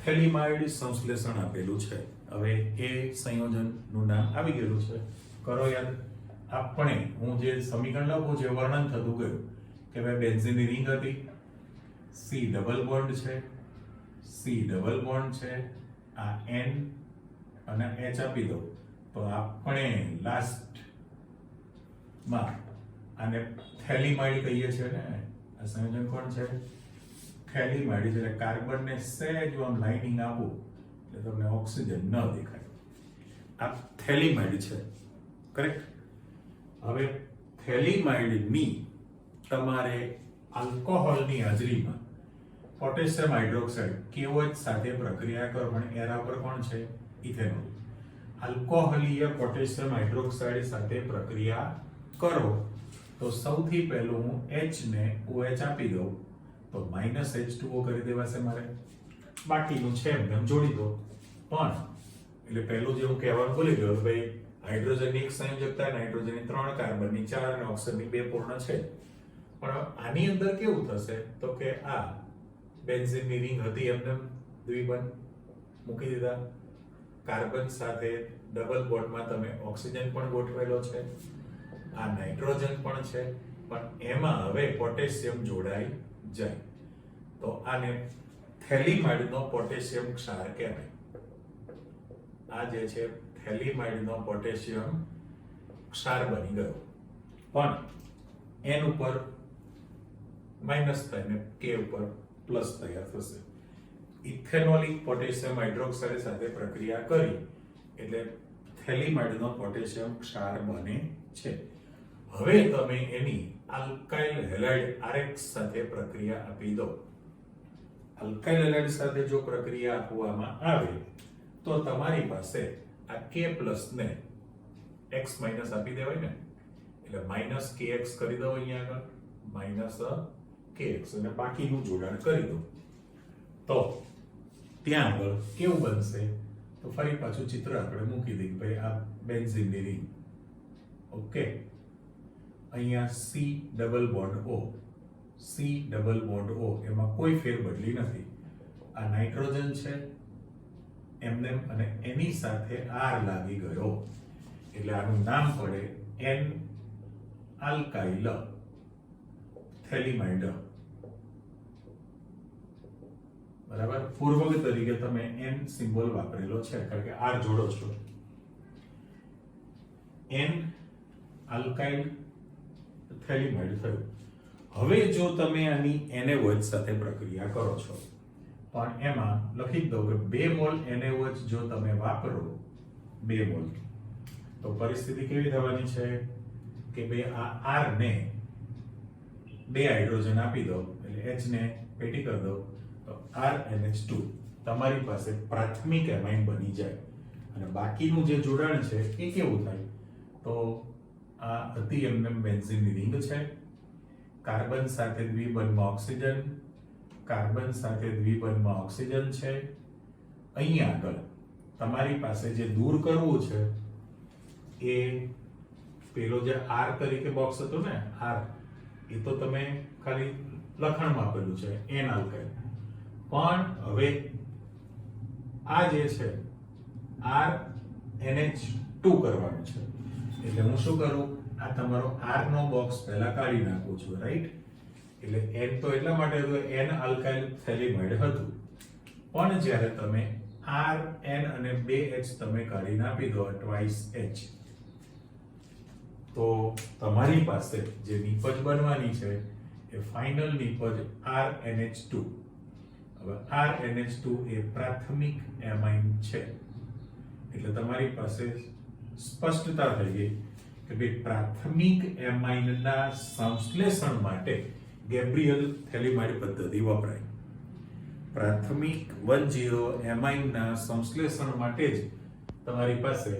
થેલિમાઇડ સંશ્લેષણ આપેલું છે. હવે એ સંયોજનનું નામ આવી ગયેલું છે, કરો યાદ. આપણે હું જે સમીકરણ લખું છું વર્ણન થતું ગયું કે ભાઈ બેન્ઝીનની રિંગ હતી, સી ડબલ બોન્ડ છે, સી ડબલ બોન્ડ છે, આ N અને H આપી દો તો આપણે લાસ્ટ માં આને થેલિમાઇડ કહીએ છીએ ને. આ સંયોજન કોણ છે? થેલિમાઇડ. એટલે કાર્બન ને સહેજ આમ લાઇનિંગ આપું એટલે તમને ઓક્સિજન ન દેખાય. આ થેલિમાઇડ છે, કરેક્ટ. હવે થેલિમાઇડની તમારે આલ્કોહોલની હાજરીમાં પોટેશિયમ હાઇડ્રોક્સાઇડ KOH સાથે પ્રક્રિયા કરો, પણ એના પર કોણ છે? ઇથેનોલ. આલ્કોહોલીય પોટેશિયમ હાઇડ્રોક્સાઇડ સાથે પ્રક્રિયા કરો તો સૌથી પહેલું હું H ને OH આપી દઉં તો -H2O કરી દેવાશે મારે. બાકીનું છે એમ જોડી દો. પણ એટલે પહેલું જે હું કહેવાનું ભૂલી ગયો કે ભાઈ હાઇડ્રોજનની એક સંયોજકતા, નાઇટ્રોજનની 3, કાર્બનની 4 અને ઓક્સિજનની 2 પૂર્ણ છે. પણ આની અંદર કેવું થશે તો કે આ બેન્ઝીનની રિંગ હતી એમને દ્વિબંધ મૂકી દીધા, કાર્બન સાથે ડબલ બોન્ડમાં તમે ઓક્સિજન પણ ગોઠવેલો છે, આ નાઇટ્રોજન પણ છે, પણ એમાં હવે પોટેશિયમ જોડાઈ જાય તો આને થેલિમાઇડનો પોટેશિયમ ક્ષાર કહેવાય. આ જે છે થેલિમાઇડનો પોટેશિયમ ક્ષાર બની ગયો, પણ N ઉપર માઇનસ થઈને K ઉપર પ્લસ તૈયાર થશે. ઇથેનોલિક પોટેશિયમ હાઇડ્રોક્સાઇડ સાથે પ્રક્રિયા કરી એટલે થેલિમાઇડનો પોટેશિયમ ક્ષાર બને છે. હવે તમે એની આલ્કાઇલ હેલાઇડ RX સાથે પ્રક્રિયા આપી દો. આલ્કાઇલ હેલાઇડ સાથે જો પ્રક્રિયા આપવામાં આવે તો તમારી પાસે આ K પ્લસ ને X માઇનસ આપી દેવાય ને, એટલે માઇનસ KX કરી દો અહીંયા આગળ, માઇનસ KX અને બાકીનું જોડાણ કરી દો. તો ત્યાં આગળ કેવું બનશે તો ફરી પાછું ચિત્ર આપણે મૂકી દઈએ. ભાઈ આ બેન્ઝીનની રિંગ, ઓકે. અહીંયા C double bond O, C double bond O એમાં કોઈ ફેરબદલી નથી. આ નાઇટ્રોજન છે એમને અને એની સાથે R લાગી ગયો એટલે આનું નામ પડે N આલ્કાઇલ થેલિમાઇડ. બરાબર. પૂર્વક તરીકે તમે N સિમ્બોલ વાપરેલો છે કારણ કે R જોડો છો. N આલ્કાઇલ થેલિમાઇડ થયું. હવે જો તમે આની NaOH સાથે પ્રક્રિયા કરો છો પણ એમાં લખી દો કે 2 મોલ NaOH જો તમે વાપરો 2 મોલ તો પરિસ્થિતિ કેવી થવાની છે કે ભાઈ આ R ને 2 હાઇડ્રોજન આપી દો એટલે H ને પેટી કરી દો તો RNH2 તમારી પાસે પ્રાથમિક એમાઇન બની જાય. અને બાકીનું જે જોડાણ છે એ કેવું થાય તો આ હતી એમને બેન્ઝીનની રિંગ છે, કાર્બન સાથે દ્વિબંધમાં ઓક્સિજન, કાર્બન સાથે દ્વિબંધમાં ઓક્સિજન છે. અહીંયા આગળ તમારી પાસે જે દૂર કરવું છે એ પેલો જે R તરીકે બોક્સ હતો ને R, એ તો તમે ખાલી લખાણમાં આપેલું છે N આલ્કાઇલ. પણ હવે આ જે છે RNH2 કરવાનું છે એટલે હું શું કરું, આ તમારો R નો બોક્સ પહેલા કાઢી નાખું છું, રાઈટ. એટલે N તો એટલા માટે હતું N આલ્કાઇલ થેલિમાઇડ હતું, પણ જ્યારે તમે R N અને 2H તમે કાઢીને આપી દો ટ્વાઇસ H તો તમારી પાસે જે નિપજ બનવાની છે એ ફાઇનલ નિપજ RNH2. હવે RNH2 એ પ્રાથમિક એમાઇન છે એટલે તમારી પાસે સ્પષ્ટતા થઈ ગઈ કે ભાઈ પ્રાથમિક એમાઇનના સંશ્લેષણ માટે ગેબ્રિયલ થેલિમાઇડ પદ્ધતિ વપરાય. પ્રાથમિક 10 એમાઇનના સંશ્લેષણ માટે જ તમારી પાસે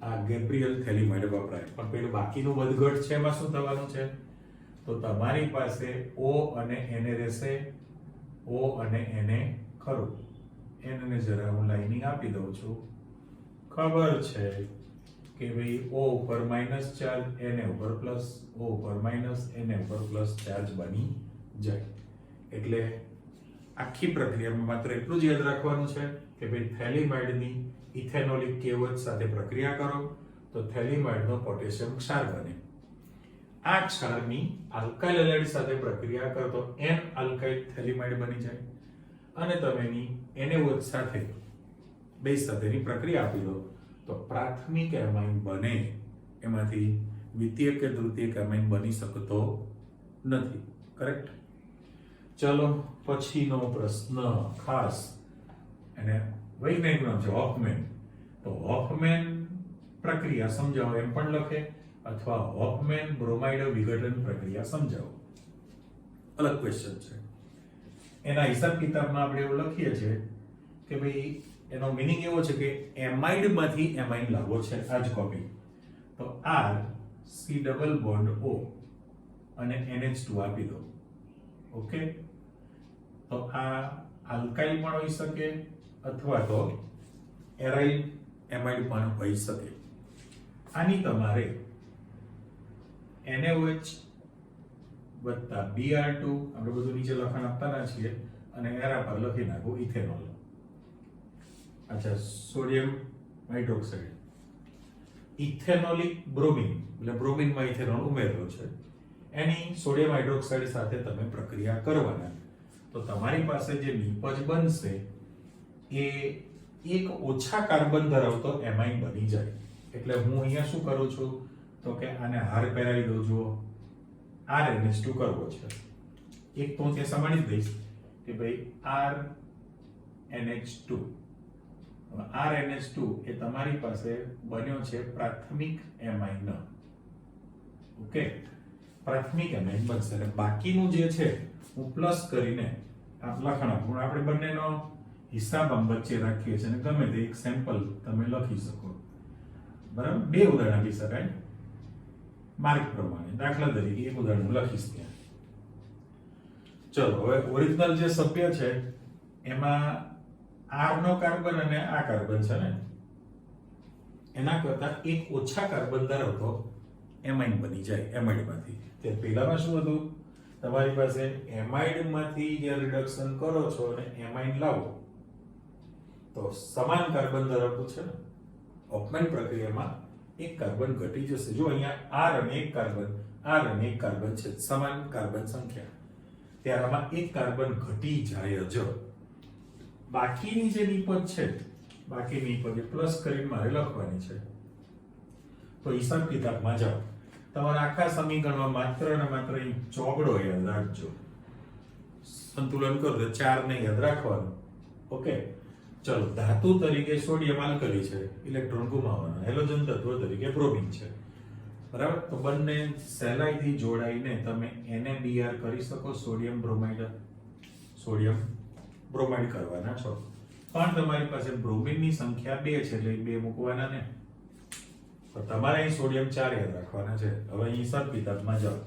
આ ગેબ્રિયલ થેલિમાઇડ વપરાય. પણ પેલું બાકીનું વધઘટ છે એમાં શું થવાનું છે તો તમારી પાસે O અને Na રહેશે, O અને Na ખરું, n ને જરા હું લાઇનિંગ આપી દઉં છું. ખબર છે કે ભાઈ O ઉપર માઇનસ ચાર્જ, Na ઉપર પ્લસ, O ઉપર માઇનસ, Na ઉપર પ્લસ ચાર્જ બની જાય. એટલે આખી પ્રક્રિયામાં માત્ર એટલું જ યાદ રાખવાનું છે કે ભાઈ થેલિમાઇડની ઇથેનોલિક કેવચ સાથે પ્રક્રિયા કરો તો થેલિમાઇડનો પોટેશિયમ ક્ષાર બને. આ ક્ષારની આલ્કાઇલ હેલાઇડ સાથે પ્રક્રિયા કરો તો n આલ્કાઇલ થેલિમાઇડ બની જાય અને તમે એની NaOH સાથે બે સાથેની પ્રક્રિયા આપી દો તો પ્રાથમિક એમાઇન બને. એમાંથી દ્વિતીયક કે તૃતીયક એમાઇન બની શકતો નથી. કરેક્ટ? ચલો પછીનો પ્રશ્ન ખાસ અને વૈજ્ઞાનિક નામ છે હોફમેન. તો હોફમેન પ્રક્રિયા સમજાવો એમ પણ લખે અથવા હોફમેન બ્રોમાઇડ વિઘટન પ્રક્રિયા સમજાવો. અલગ ક્વેશ્ચન છે. એના હિસાબ કિતાબમાં આપણે એવું લખીએ છીએ કે ભાઈ એનો મીનિંગ એવો છે કે એમાઇડ માંથી એમાઇન લાવવો છે. આ જ કોપી. તો R C double bond O અને NH2 આપી દો. ઓકે, તો આ આલ્કાઇલ પણ હોઈ શકે અથવા તો એરાઇલ એમાઇડ પણ હોઈ શકે. આની તમારે NaOH વત્તા Br2 આપણે બધું નીચે લખાણ આપવાના છીએ અને એરા પર લખી નાખો ઇથેનોલ. અચ્છા, સોડિયમ હાઇડ્રોક્સાઇડ, ઇથેનોલિક બ્રોમિન, એટલે બ્રોમિનમાં ઇથેનોલ ઉમેરેલો છે. એની સોડિયમ હાઇડ્રોક્સાઇડ સાથે તમે પ્રક્રિયા કરવાના તો તમારી પાસે જે નિપજ બનશે એ એક ઓછા કાર્બન ધરાવતો એમાઇન બની જાય. એટલે હું અહીંયા શું કરું છું તો કે આને હાર પહેરાવી દઉં. જુઓ, RNH2 કરવો છે. એક તો હું ત્યાં સમાણી જ દઈશ કે ભાઈ RNH2. RNH2 એ તમારી પાસે બન્યો છે પ્રાથમિક એમાઇન. ઓકે, પ્રાથમિક એમાઇન બનશે અને બાકીનું જે છે હું પ્લસ કરીને આ લખાણ આપું. આપણે બંનેનો હિસાબ આમ વચ્ચે રાખીએ છીએ અને ગમે તે એક સેમ્પલ તમે લખી શકો. બરાબર, બે ઉદાહરણ આપી શકાય માર્ક પ્રમાણે. દાખલા તરીકે એક ઉદાહરણ લખીશ ત્યાં. ચલો, હવે ઓરિજિનલ જે સભ્ય છે એમાં R નો કાર્બન અને આ કાર્બન છે ને એના કરતા એક ઓછા કાર્બન ધરાવતો એમાઇન બની જાય એમાઇડમાંથી. તે પહેલામાં શું હતું, તમારી પાસે એમાઇડમાંથી જે રિડક્શન કરો છો અને એમાઇન લાવો તો સમાન કાર્બન ધરાવતું છે ને. હોફમેન પ્રક્રિયામાં એક કાર્બન ઘટી જશે. જો અહીંયા R અને એક કાર્બન, R અને એક કાર્બન છે, સમાન કાર્બન સંખ્યા, ત્યારે આમાં એક કાર્બન ઘટી જાય જ. બાકીની જે નિપજ છે, બાકીની નિપજ પ્લસ કરીને મારે લખવાની છે. તો હિસાબ કિતાબમાં જાઓ, તમારા આખા સમીકરણમાં માત્ર ને માત્ર ચોગડો યાદ રાખજો. સંતુલન કરો તો 4 ને યાદ રાખવાનું. ઓકે, ચલો, ધાતુ તરીકે સોડિયમ આલ્કલી છે, ઇલેક્ટ્રોન ગુમાવવાનો. હેલોજન તત્વ તરીકે બ્રોમિન છે. બરાબર, તો બંને સહેલાઈથી જોડાઈને તમે NaBr કરી શકો. સોડિયમ બ્રોમાઇડ, સોડિયમ બ્રોમાઇડ કરવાના છો. પણ તમારી પાસે બ્રોમિનની સંખ્યા 2 છે એટલે 2 મૂકવાના ને. તો તમારે અહીં સોડિયમ 4 યાદ રાખવાના છે. હવે અહીં હિસાબ કિતાબમાં જાઓ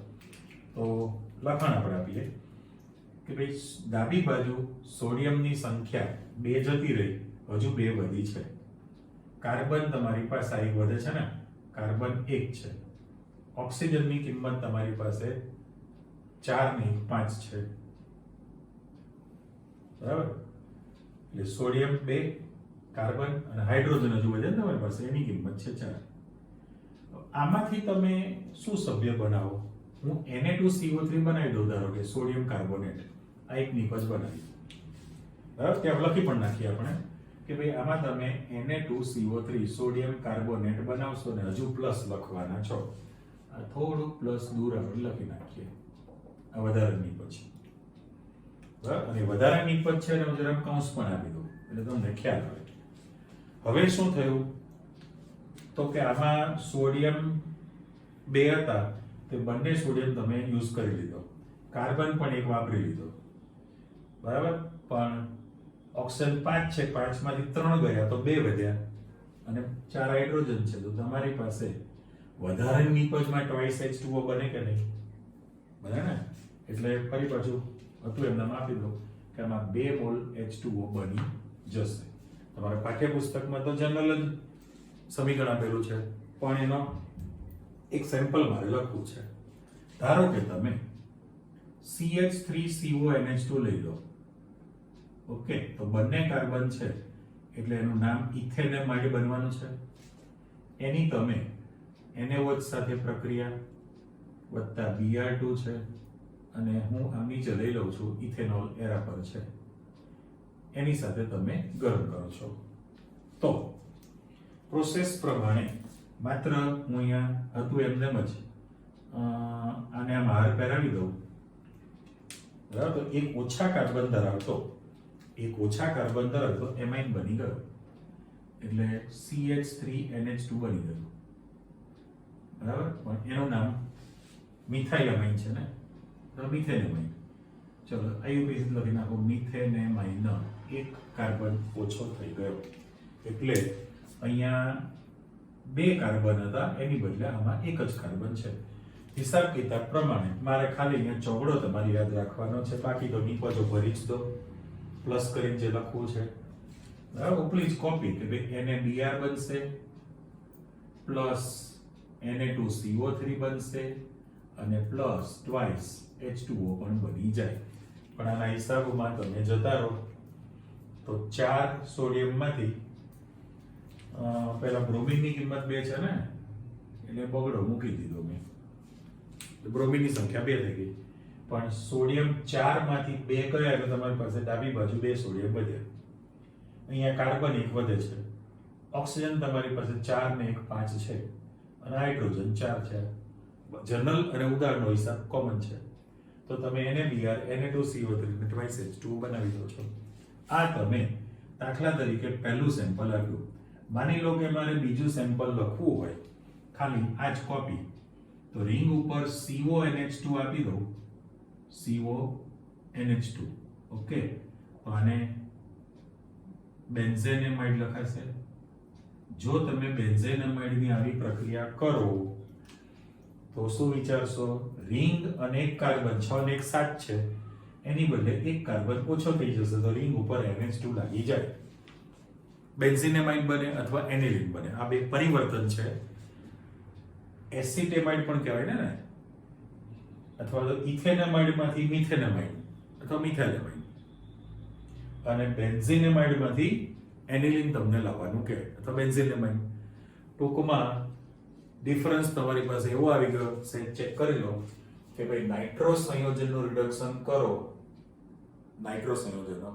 તો લખાણ આપણે આપીએ કે ભાઈ ડાબી બાજુ સોડિયમની સંખ્યા 2 જતી રહી, હજુ 2 વધી છે. કાર્બન તમારી પાસે આ એક વધે છે ને, કાર્બન 1 છે. ઓક્સિજનની કિંમત તમારી પાસે 4 ની 5 છે. બરાબર, એટલે સોડિયમ 2, કાર્બન અને હાઇડ્રોજન હજુ વધે ને તમારી પાસે, એની કિંમત છે 4. આમાંથી તમે શું સભ્ય બનાવો? હું Na2CO3 બનાવી દઉં. ધારો કે સોડિયમ કાર્બોનેટ, આ એક નિપજ બનાવી. બરાબર, ત્યાં લખી પણ નાખીએ આપણે કે ભાઈ આમાં તમે Na2CO3 સોડિયમ કાર્બોનેટ બનાવશો ને હજુ પ્લસ લખવાના છો. આ થોડું પ્લસ દૂર આપણે લખી નાખીએ. આ વધારાની નિપજ. બરાબર, અને વધારાની નિપજ છે ને હું જરા કૌંસ પણ આપી દઉં એટલે તમને ખ્યાલ આવે. હવે શું થયું તો કે આમાં સોડિયમ 2 હતા તે બંને સોડિયમ તમે યુઝ કરી લીધો. કાર્બન પણ એક વાપરી લીધો. બરાબર, પણ ઓક્સિજન 5 છે, 5 માંથી 3 ગયા તો 2 વધ્યા અને 4 હાઇડ્રોજન છે. તો તમારી પાસે વધારાની નિપજમાં ટ્વાઇસ H2O બને કે નહીં? બને ને. એટલે ફરી પાછું હતું એમ નામ આપી દો કે આમાં 2 મોલ H2O બની જશે. તમારા પાઠ્યપુસ્તકમાં તો જનરલ જ સમીકરણ આપેલું છે, પણ એનો એક સેમ્પલ મારે લખવું છે. ધારો કે તમે CH3CONH2 લઈ લો. ઓકે, તો બંને કાર્બન છે એટલે એનું નામ ઇથેનેમાઇડ બનવાનું છે. એની તમે NaOH સાથે પ્રક્રિયા વત્તા Br2 છે અને હું આ નીચે લઈ લઉં છું ઇથેનોલ એરાપર છે, એની સાથે તમે ગરમ કરો છો. તો પ્રોસેસ પ્રમાણે માત્ર હું અહીંયા હતું એમ જ આને આમ હાર પહેરાવી દઉં, બરાબર. તો એક ઓછા કાર્બન ધરાવતો એમાઇન બની ગયો એટલે CH3NH2 બની ગયું, બરાબર. પણ એનું નામ મિથાઇલ એમાઇન છે ને, તો મિથેનેમાઇન. ચલો IUPAC લખી નાખો, મિથેનેમાઇન. એક કાર્બન ઓછો થઈ ગયો એટલે અહીંયા 2 કાર્બન હતા, એની બદલે આમાં એક જ કાર્બન છે. હિસાબ કિતાબ પ્રમાણે મારે ખાલી અહીંયા ચોગડો તમારે યાદ રાખવાનો છે, બાકી તો નીપજો ભરી જ દો, પ્લસ કરીને જે લખવું છે, બરાબર. ઉપલી જ કોપી કે ભાઈ NaBr બનશે પ્લસ Na2CO3 બનશે અને પ્લસ ટ્વાઇસ H2O પણ બની જાય. પણ આના હિસાબમાં તમે જતા રહો તો 4 સોડિયમમાંથી પહેલા બ્રોમિનની કિંમત 2 છે ને, એટલે બગડો મૂકી દીધો મેં, બ્રોમિનની સંખ્યા 2 થઈ ગઈ. પણ સોડિયમ 4 માંથી 2 ગયા એટલે તમારી પાસે ડાબી બાજુ 2 સોડિયમ વધ્યા. અહીંયા કાર્બન 1 વધે છે, ઓક્સિજન તમારી પાસે 4 ને 1 5 છે અને હાઇડ્રોજન 4 છે. જનરલ અને ઉદાહરણનો હિસાબ કોમન છે, તો તમે NaBr Na2CO3 ને ટ્વાઇસ H2O બનાવી દો છો. આ તમે દાખલા તરીકે પહેલું સેમ્પલ આપ્યું. માની લો કે મારે બીજું સેમ્પલ લખવું હોય, ખાલી આ જ કોપી, તો રિંગ ઉપર CONH2 આપી દઉં, CONH2. ઓકે, તો આને બેન્ઝેનેમાઇડ લખાશે. જો તમે બેન્ઝેનેમાઇડની આવી પ્રક્રિયા કરો તો શું વિચારશો? રિંગ અને એક કાર્બન 6 ને 1 7 છે, એની બદલે એક કાર્બન ઓછો થઈ જશે, તો રિંગ ઉપર NH2 લાગી જાય, બેન્ઝેનેમાઇડ બને અથવા એનિલિન બને. આ 2 પરિવર્તન છે. એસિટેમાઇડ પણ કહેવાય ને, અથવા તો ઇથેનેમાઇડ માંથી મિથેનેમાઇડ અથવા મિથાઇલેમાઇડ, અને બેન્ઝેનેમાઇડ માંથી એનિલિન તમને લાવવાનું કે અથવા બેન્ઝેનેમાઇડ. ટૂંકમાં ડિફરન્સ તમારી પાસે એવો આવી ગયો, સેટ ચેક કરી લો કે ભાઈ નાઇટ્રો સંયોજનનું રિડક્શન કરો, નાઇટ્રો સંયોજનો,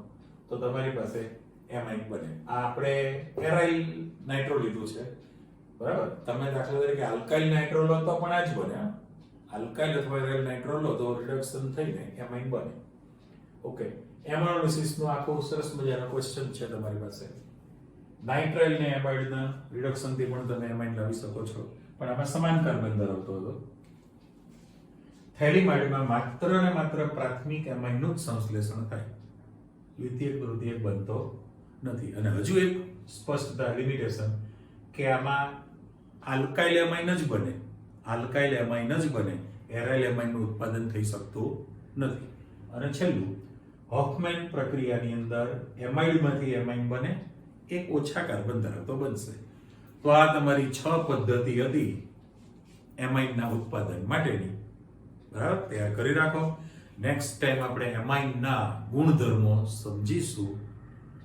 તો તમારી પાસે એમાઇન બને. આ આપણે એરાઇલ નાઇટ્રો લીધું છે, બરાબર. તમે દાખલા તરીકે આલ્કાઇલ નાઇટ્રો લો તો પણ આ જ બને. આલ્કાઇલ અથવા એરાઇલ નાઇટ્રો લો તો રિડક્શન થઈને એમાઇન બને. ઓકે, એમાઇનોલિસિસ નો આખો સરસ મજાનો ક્વેશ્ચન છે તમારી પાસે. નાઇટ્રાઇલ ને એમાઇડના રિડક્શન થી પણ તમે એમાઇન લાવી શકો છો, પણ આમાં સમાન કાર્બન ધરાવતો હતો. થેલિમાઇડમાં માત્ર ને માત્ર પ્રાથમિક એમાઇનનું જ સંશ્લેષણ થાય, દ્વિતીયક તૃતીયક બનતો નથી. અને હજુ એક સ્પષ્ટતા લિમિટેશન કે આમાં આલ્કાઇલ એમાઇન જ બને, આલ્કાઇલ એમાઇન જ બને, એરાઇલ એમાઇનનું ઉત્પાદન થઈ શકતું નથી. અને છેલ્લું, હોફમેન પ્રક્રિયાની અંદર એમાઇડમાંથી એમાઇન બને, એક ઓછા કાર્બન ધરાવતો બનશે. તો આ તમારી 6 પદ્ધતિ હતી એમાઇનના ઉત્પાદન માટેની, બરાબર. તૈયાર કરી રાખો. નેક્સ્ટ ટાઈમ આપણે એમાઇનના ગુણધર્મો સમજીશું.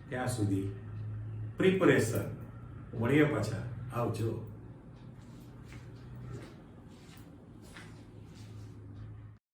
ત્યાં સુધી પ્રિપરેશન. મળીએ પાછા. આવજો.